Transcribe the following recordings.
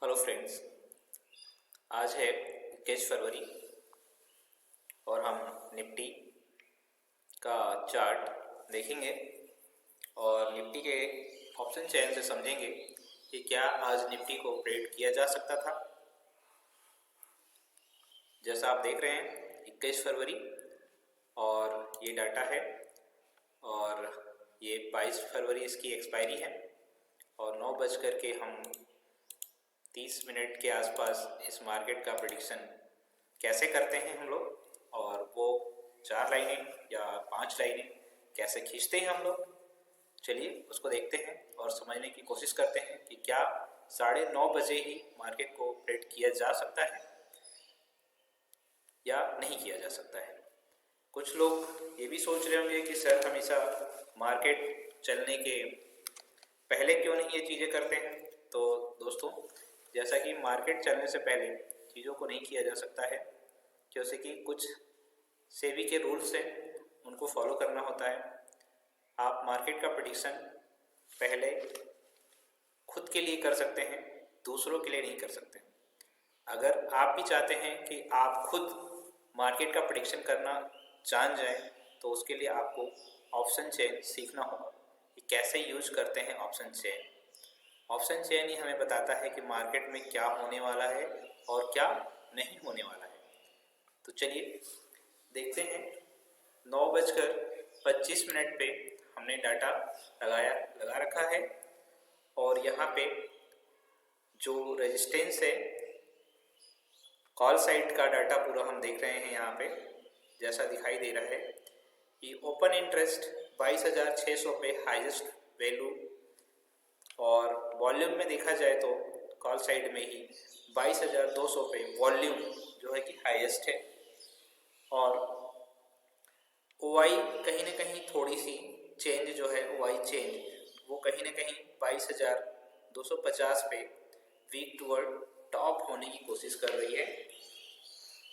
Hello friends. आज है 21 फरवरी और हम निफ्टी का चार्ट देखेंगे और निफ्टी के ऑप्शन चयन से समझेंगे कि क्या आज निफ्टी को ऑपरेट किया जा सकता था। जैसा आप देख रहे हैं 21 फरवरी और ये डाटा है और ये 22 फरवरी इसकी एक्सपायरी है और 9 बज कर के हम 30 मिनट के आसपास इस मार्केट का प्रेडिक्शन कैसे करते हैं हम लोग और वो 4 लाइनें या 5 लाइनें कैसे खींचते हैं हम लोग। चलिए उसको देखते हैं और समझने की कोशिश करते हैं कि क्या 9:30 बजे ही मार्केट को ऑपरेट किया जा सकता है या नहीं किया जा सकता है। कुछ लोग ये भी सोच रहे होंगे कि सर हमेशा मार्केट चलने के पहले क्यों नहीं ये चीज़ें करते हैं। तो दोस्तों, जैसा कि मार्केट चलने से पहले चीज़ों को नहीं किया जा सकता है क्योंकि कुछ सेबी के रूल्स हैं, उनको फॉलो करना होता है। आप मार्केट का प्रेडिक्शन पहले खुद के लिए कर सकते हैं, दूसरों के लिए नहीं कर सकते। अगर आप भी चाहते हैं कि आप खुद मार्केट का प्रेडिक्शन करना जान जाएं तो उसके लिए आपको ऑप्शन चेन सीखना होगा कि कैसे यूज करते हैं ऑप्शन चेन। ऑप्शन चेन ही हमें बताता है कि मार्केट में क्या होने वाला है और क्या नहीं होने वाला है। तो चलिए देखते हैं। 9:25 पे हमने डाटा लगा रखा है और यहाँ पे जो रेजिस्टेंस है कॉल साइड का डाटा पूरा हम देख रहे हैं। यहाँ पे जैसा दिखाई दे रहा है कि ओपन इंटरेस्ट 22,600 पे हाईएस्ट वैल्यू और वॉल्यूम में देखा जाए तो कॉल साइड में ही 22,200 पे वॉल्यूम जो है कि हाईएस्ट है और ओवाई कहीं ना कहीं थोड़ी सी चेंज जो है ओवाई चेंज वो कहीं ना कहीं 22,250 पे वीक टूवर्ड टॉप होने की कोशिश कर रही है।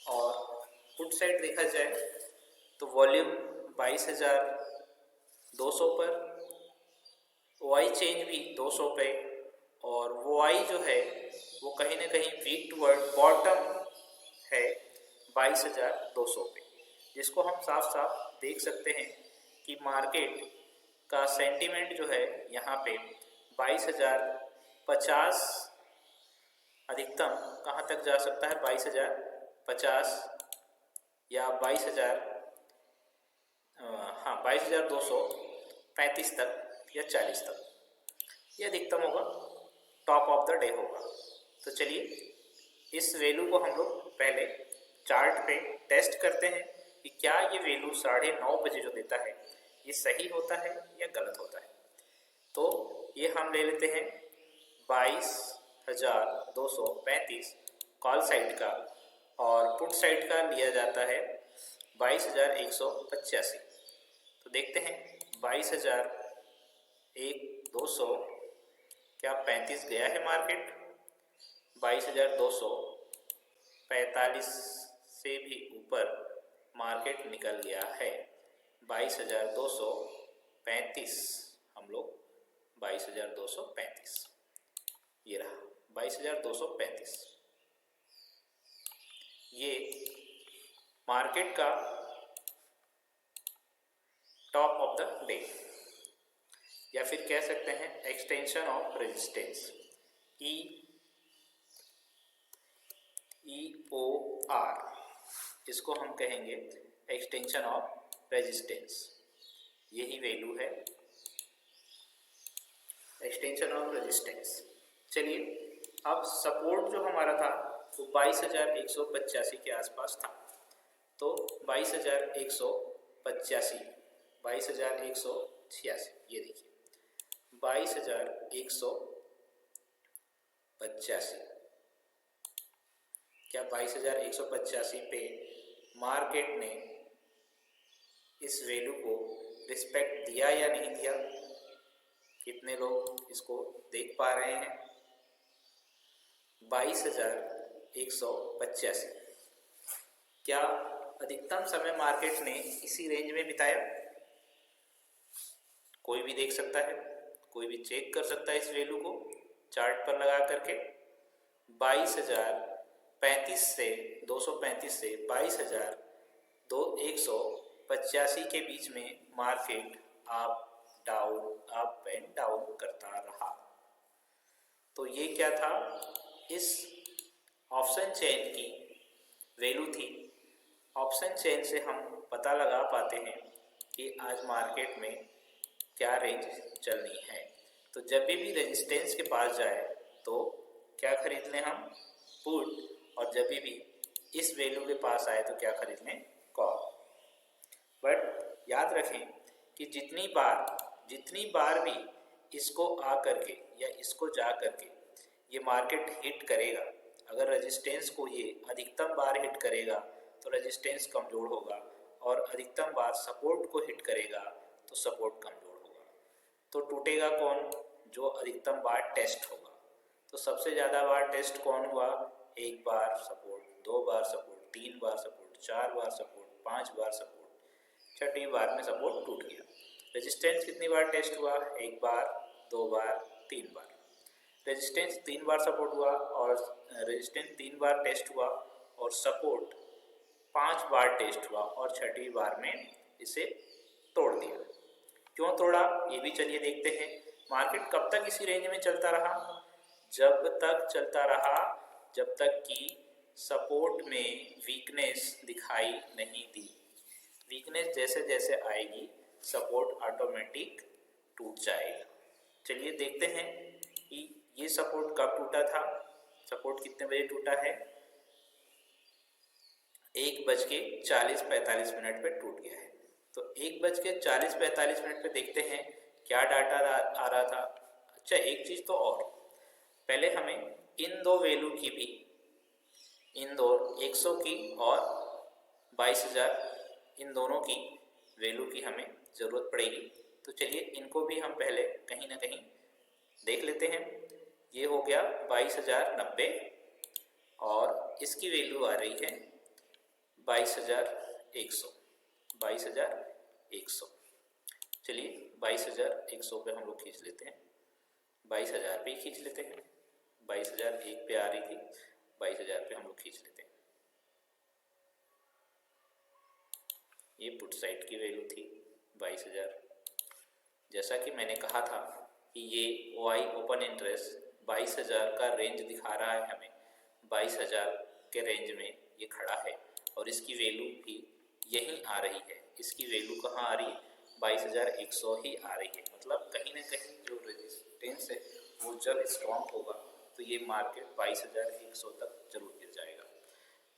और पुट साइड देखा जाए तो वॉल्यूम 22,200 पर, ओआई चेंज भी 200 पे और वो आई जो है वो कहीं ना कहीं वीक टूवर्ड बॉटम है 22,200 पे, जिसको हम साफ साफ देख सकते हैं कि मार्केट का सेंटीमेंट जो है यहाँ पे 22,050 अधिकतम कहाँ तक जा सकता है, 22,050 या 22,235 तक या 40 तक ये अधिकतम होगा, टॉप ऑफ द डे होगा। तो चलिए इस वैल्यू को हम लोग पहले चार्ट पे टेस्ट करते हैं कि क्या ये वैल्यू 9:30 बजे जो देता है ये सही होता है या गलत होता है। तो ये हम ले लेते हैं 22,235 कॉल साइड का और पुट साइड का लिया जाता है 22,185। तो देखते हैं 22,200 क्या 35 गया है मार्केट। 22,245 से भी ऊपर मार्केट निकल गया है। 22,235 हम लोग 22,235 ये रहा 22,235। ये मार्केट का टॉप ऑफ द डे या फिर कह सकते हैं एक्सटेंशन ऑफ रेजिस्टेंस EOR, इसको हम कहेंगे एक्सटेंशन ऑफ रेजिस्टेंस। यही वैल्यू है एक्सटेंशन ऑफ रेजिस्टेंस। चलिए अब सपोर्ट जो हमारा था वो 22,185 के आसपास था। तो 22,185 22,186 ये देखिए 22,185 क्या 22,185 पे मार्केट ने इस वैल्यू को रिस्पेक्ट दिया या नहीं दिया। कितने लोग इसको देख पा रहे हैं। 22,185 क्या अधिकतम समय मार्केट ने इसी रेंज में बिताया। कोई भी देख सकता है, कोई भी चेक कर सकता है इस वैल्यू को चार्ट पर लगा करके। 22,035 से 235 से 22,185 के बीच में मार्केट अप एंड डाउन करता रहा। तो ये क्या था, इस ऑप्शन चेन की वैल्यू थी। ऑप्शन चेन से हम पता लगा पाते हैं कि आज मार्केट में क्या रेंज चलनी है। तो जब भी रेजिस्टेंस के पास जाए तो क्या खरीद लें हम, पुट, और जब भी इस वैल्यू के पास आए तो क्या खरीद लें, कॉल। बट याद रखें कि जितनी बार भी इसको आ करके या इसको जा करके ये मार्केट हिट करेगा, अगर रेजिस्टेंस को ये अधिकतम बार हिट करेगा तो रेजिस्टेंस कमज़ोर होगा, और अधिकतम बार सपोर्ट को हिट करेगा तो सपोर्ट कमज़ोर होगा। तो टूटेगा कौन, जो अधिकतम बार टेस्ट होगा। तो सबसे ज़्यादा बार टेस्ट कौन हुआ, 1 बार सपोर्ट, 2 बार सपोर्ट, 3 बार सपोर्ट, 4 बार सपोर्ट, 5 बार सपोर्ट, 6वीं बार में सपोर्ट टूट गया। रेजिस्टेंस कितनी बार टेस्ट हुआ, 1 बार, 2 बार, 3 बार। रेजिस्टेंस 3 बार सपोर्ट हुआ और रेजिस्टेंस 3 बार टेस्ट हुआ और सपोर्ट 5 बार टेस्ट हुआ और 6वीं बार में इसे तोड़ दिया। क्यों तोड़ा, ये भी चलिए देखते हैं। मार्केट कब तक इसी रेंज में चलता रहा, जब तक चलता रहा जब तक कि सपोर्ट में वीकनेस दिखाई नहीं दी। वीकनेस जैसे जैसे आएगी सपोर्ट ऑटोमेटिक टूट जाएगा। चलिए देखते हैं कि ये सपोर्ट कब टूटा था। सपोर्ट कितने बजे टूटा है, 1:40-45 पे टूट गया है। तो 1:40-45 पे देखते हैं क्या डाटा आ रहा था। अच्छा, एक चीज़ तो और, पहले हमें इन दो वैल्यू की भी, इन दो 100 की और 22,000, इन दोनों की वैल्यू की हमें ज़रूरत पड़ेगी। तो चलिए इनको भी हम पहले कहीं ना कहीं देख लेते हैं। ये हो गया 22,090 और इसकी वैल्यू आ रही है 22,100। 22,100, चलिए 22,100 पे हम लोग खींच लेते हैं, 22,000 पे ही खींच लेते हैं। 22,001 पे आ रही थी, 22,000 पे हम लोग खींच लेते हैं। ये पुट साइड की वैल्यू थी 22,000। जैसा कि मैंने कहा था कि ये OI ओपन इंटरेस्ट 22,000 का रेंज दिखा रहा है हमें, 22,000 के रेंज में ये खड़ा है और इसकी वैल्यू भी यहीं आ रही है। इसकी वैल्यू कहाँ आ रही है, 22,100 ही आ रही है। मतलब कहीं ना कहीं जो रेजिस्टेंस है वो जब स्ट्रॉन्ग होगा तो ये मार्केट 22,100 तक जरूर गिर जाएगा।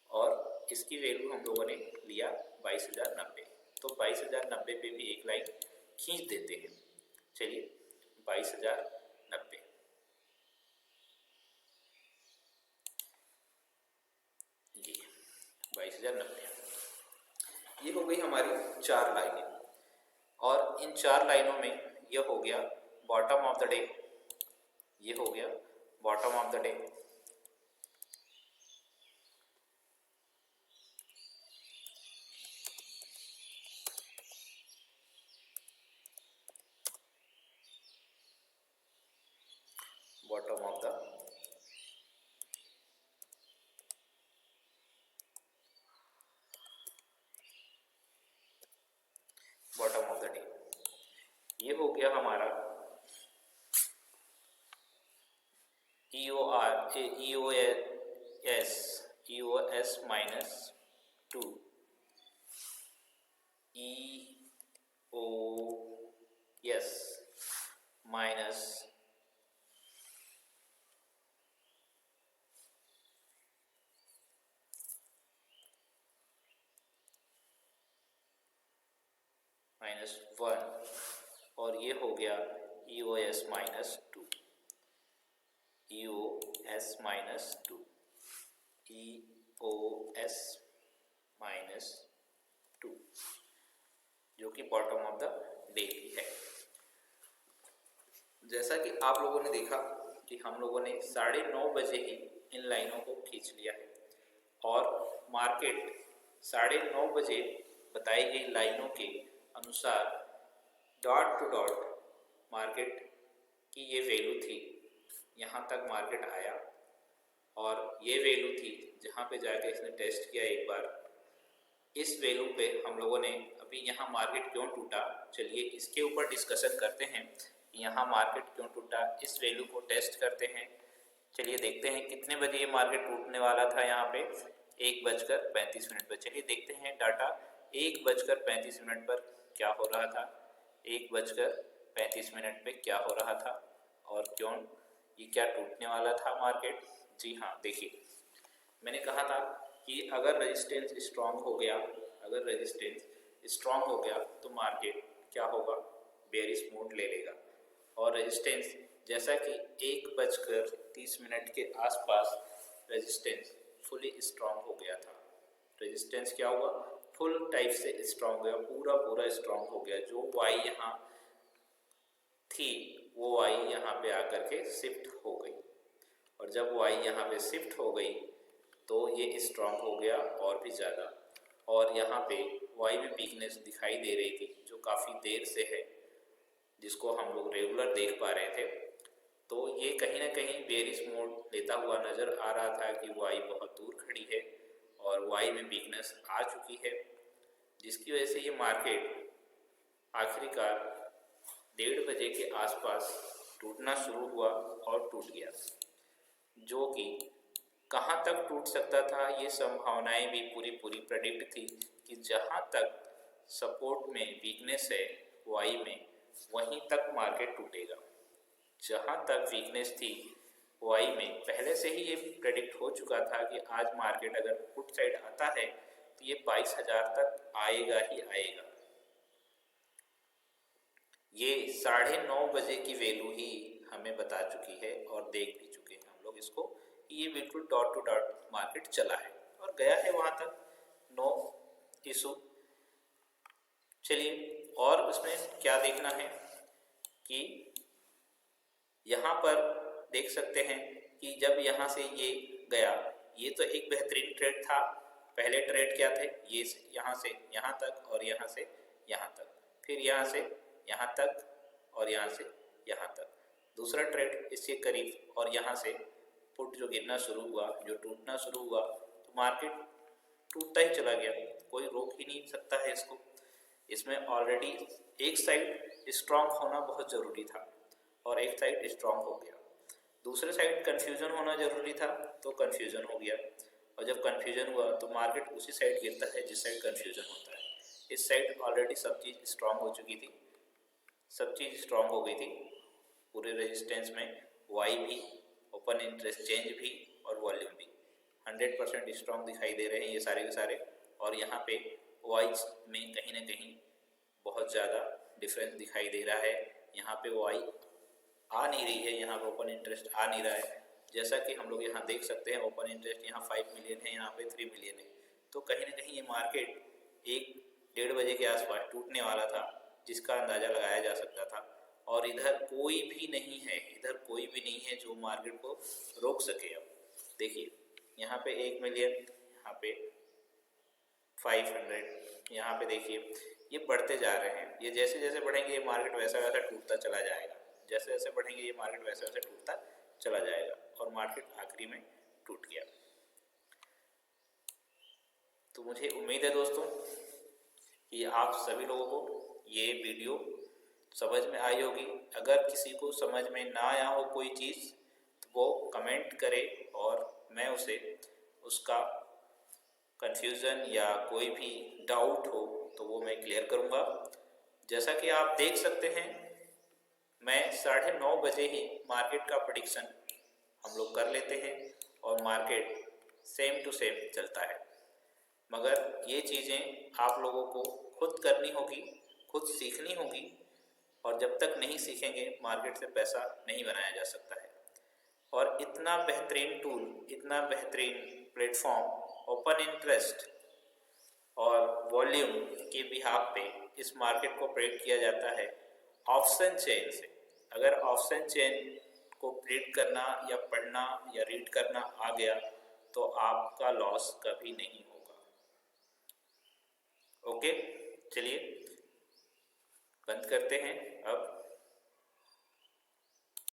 और इसकी वैल्यू हम लोगों ने लिया 22,090, तो 22,090 पे भी एक लाइन खींच देते हैं। चलिए 22,090, ये 22,090, ये हो गई हमारी 4 लाइनें। और इन 4 लाइनों में ये हो गया बॉटम ऑफ द डे, ये हो गया bottom of the day. Bottom of the day, ये हो गया हमारा EOS -2, EOS -1 और ये हो गया EOS -2, EOS -2, EOS -2, जो कि बॉटम ऑफ द डे भी है। जैसा कि आप लोगों ने देखा कि हम लोगों ने 9:30 बजे ही इन लाइनों को खींच लिया है और मार्केट 9:30 बजे बताई गई लाइनों के अनुसार डॉट टू डॉट मार्केट की ये वैल्यू थी, यहाँ तक मार्केट आया और ये वैल्यू थी जहाँ पे जाके इसने टेस्ट किया एक बार। इस वैल्यू पे हम लोगों ने अभी यहाँ मार्केट क्यों टूटा, चलिए इसके ऊपर डिस्कशन करते हैं। यहाँ मार्केट क्यों टूटा, इस वैल्यू को टेस्ट करते हैं। चलिए देखते हैं कितने बजे ये मार्केट टूटने वाला था। यहाँ पे 1:35 पर। चलिए देखते हैं डाटा 1:35 पर क्या हो रहा था, 1:35 पे क्या हो रहा था और क्यों ये क्या टूटने वाला था मार्केट। जी हाँ, देखिए मैंने कहा था कि अगर रेजिस्टेंस स्ट्रांग हो गया, तो मार्केट क्या होगा, बेयरिश मोड ले लेगा। और रेजिस्टेंस जैसा कि 1:30 के आसपास रेजिस्टेंस फुली स्ट्रांग हो गया था। रेजिस्टेंस क्या हुआ, फुल टाइप से स्ट्रांग हो गया, पूरा स्ट्रांग हो गया। जो वाई यहाँ थी वो वाई यहाँ पे आकर के शिफ्ट हो गई, और जब वाई यहाँ पे शिफ्ट हो गई तो ये स्ट्रांग हो गया और भी ज़्यादा। और यहाँ पे वाई में वीकनेस दिखाई दे रही थी जो काफ़ी देर से है, जिसको हम लोग रेगुलर देख पा रहे थे। तो ये कहीं ना कहीं बेयरिश मोड लेता हुआ नज़र आ रहा था कि वाई बहुत दूर खड़ी है और वाई में वीकनेस आ चुकी है, जिसकी वजह से ये मार्केट आखिरकार 1:30 बजे के आसपास टूटना शुरू हुआ और टूट गया। जो कि कहाँ तक टूट सकता था, ये संभावनाएं भी पूरी प्रेडिक्ट थी कि जहाँ तक सपोर्ट में वीकनेस है वाई में, वहीं तक मार्केट टूटेगा। जहाँ तक वीकनेस थी वाई में, पहले से ही ये प्रेडिक्ट हो चुका था कि आज मार्केट अगर पुट साइड आता है तो ये 22,000 तक आएगा ही आएगा। ये 9:30 बजे की वैल्यू ही हमें बता चुकी है और देख भी चुके हैं हम लोग इसको, कि ये बिल्कुल डॉट टू डॉट मार्केट चला है और गया है वहाँ तक, नो इशू। चलिए और उसमें क्या देखना है कि यहाँ पर देख सकते हैं कि जब यहाँ से ये गया, ये तो एक बेहतरीन ट्रेड था। पहले ट्रेड क्या थे, ये यहाँ से यहाँ तक और यहाँ से यहाँ तक, फिर यहाँ से यहाँ तक और यहाँ से यहाँ तक। दूसरा ट्रेड इसके करीब और यहाँ से पुट जो गिरना शुरू हुआ, जो टूटना शुरू हुआ, तो मार्केट टूटता ही चला गया, कोई रोक ही नहीं सकता है इसको। इसमें ऑलरेडी एक साइड स्ट्रांग होना बहुत ज़रूरी था और एक साइड स्ट्रांग हो गया। दूसरे साइड कन्फ्यूजन होना ज़रूरी था तो कन्फ्यूजन हो गया, और जब कन्फ्यूजन हुआ तो मार्केट उसी साइड गिरता है जिस साइड कन्फ्यूजन होता है। इस साइड ऑलरेडी सब चीज़ स्ट्रांग हो चुकी थी, सब चीज़ स्ट्रांग हो गई थी पूरे रेजिस्टेंस में। वाई भी, ओपन इंटरेस्ट चेंज भी और वॉल्यूम भी 100% स्ट्रांग दिखाई दे रहे हैं ये सारे के सारे। और यहाँ पे वाई में कहीं ना कहीं बहुत ज़्यादा डिफरेंस दिखाई दे रहा है। यहाँ पे वाई आ नहीं रही है, यहाँ पे ओपन इंटरेस्ट आ नहीं रहा है। जैसा कि हम लोग यहाँ देख सकते हैं, ओपन इंटरेस्ट यहाँ 5 मिलियन है, यहाँ पे 3 मिलियन है। तो कहीं ना कहीं ये मार्केट 1-1:30 बजे के आसपास टूटने वाला था, जिसका अंदाज़ा लगाया जा सकता था। और इधर कोई भी नहीं है, जो मार्केट को रोक सके। अब देखिए यहाँ पे 1 मिलियन, यहाँ पे 500, यहाँ पे देखिए ये बढ़ते जा रहे हैं। ये जैसे जैसे बढ़ेंगे ये मार्केट वैसा वैसा टूटता चला जाएगा, जैसे जैसे बढ़ेंगे ये मार्केट वैसे वैसे टूटता चला जाएगा, और मार्केट आखिरी में टूट गया। तो मुझे उम्मीद है दोस्तों कि आप सभी लोगों को ये वीडियो समझ में आई होगी। अगर किसी को समझ में ना आया हो कोई चीज़ तो वो कमेंट करे और मैं उसे उसका कन्फ्यूज़न या कोई भी डाउट हो तो वो मैं क्लियर करूँगा। जैसा कि आप देख सकते हैं, मैं 9:30 बजे ही मार्केट का प्रेडिक्शन हम लोग कर लेते हैं और मार्केट सेम टू सेम चलता है। मगर ये चीज़ें आप लोगों को खुद करनी होगी, खुद सीखनी होगी, और जब तक नहीं सीखेंगे मार्केट से पैसा नहीं बनाया जा सकता है। और इतना बेहतरीन टूल, इतना बेहतरीन प्लेटफॉर्म ओपन इंटरेस्ट और वॉल्यूम के बिहाफ पे इस मार्केट को प्रेडिक्ट किया जाता है ऑप्शन चेन से। अगर ऑप्शन चेन को प्रेडिक्ट करना या पढ़ना या रीड करना आ गया तो आपका लॉस कभी नहीं होगा। ओके, चलिए बंद करते हैं अब।